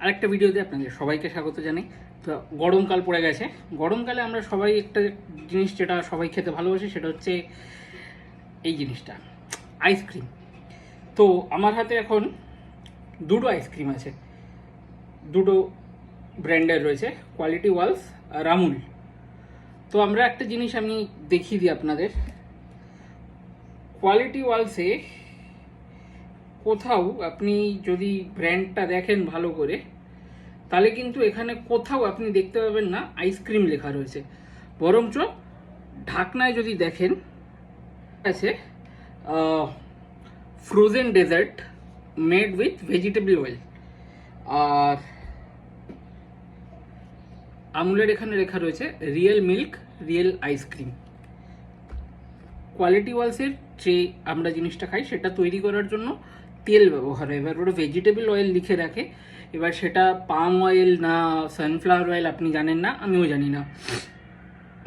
আরেকটা ভিডিওতে আপনাদের সবাইকে স্বাগত জানাই। তো গরমকাল পড়ে গেছে, গরমকালে আমরা সবাই একটা জিনিস যেটা সবাই খেতে ভালোবাসি সেটা হচ্ছে এই জিনিসটা, আইসক্রিম। তো আমার হাতে এখন দুটো আইসক্রিম আছে, দুটো ব্র্যান্ডের রয়েছে, কোয়ালিটি ওয়ালস আর আমুল। তো আমরা একটা জিনিস আমি দেখিয়ে দিই আপনাদের। কোয়ালিটি ওয়ালসে কোথাও আপনি যদি ব্র্যান্ডটা দেখেন ভালো করে, তাহলে কিন্তু এখানে কোথাও আপনি দেখতে পাবেন না আইসক্রিম লেখা রয়েছে, বরঞ্চ ঢাকনায় যদি দেখেন আছে frozen dessert made with vegetable oil. আর আমুলের এখানে লেখা রয়েছে real milk real ice cream. Kwality ওয়ালসের যে আমরা জিনিসটা খাই সেটা তৈরি করার জন্য তেল ব্যবহার হয়, এবার ওটা ভেজিটেবল অয়েল লিখে রাখে, এবার সেটা পাম অয়েল না সানফ্লাওয়ার অয়েল আপনি জানেন না, আমিও জানি না।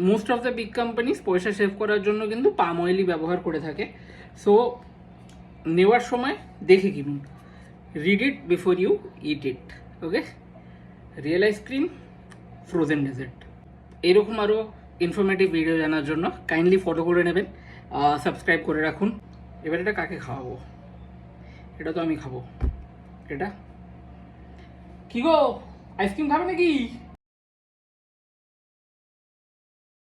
Most of the big companies পয়সা সেভ করার জন্য কিন্তু পাম অয়েলই ব্যবহার করে থাকে। সো নেওয়ার সময় দেখে কিনুন, read it before you eat it. Okay, real ice cream, frozen dessert. এরকম আরও ইনফরমেটিভ ভিডিও জানার জন্য কাইন্ডলি ফলো করে নেবেন, সাবস্ক্রাইব করে রাখুন। এবার এটা কাকে খাওয়াবো? এটা তো আমি খাবো। এটা কি গো, আইসক্রিম খাবে নাকি?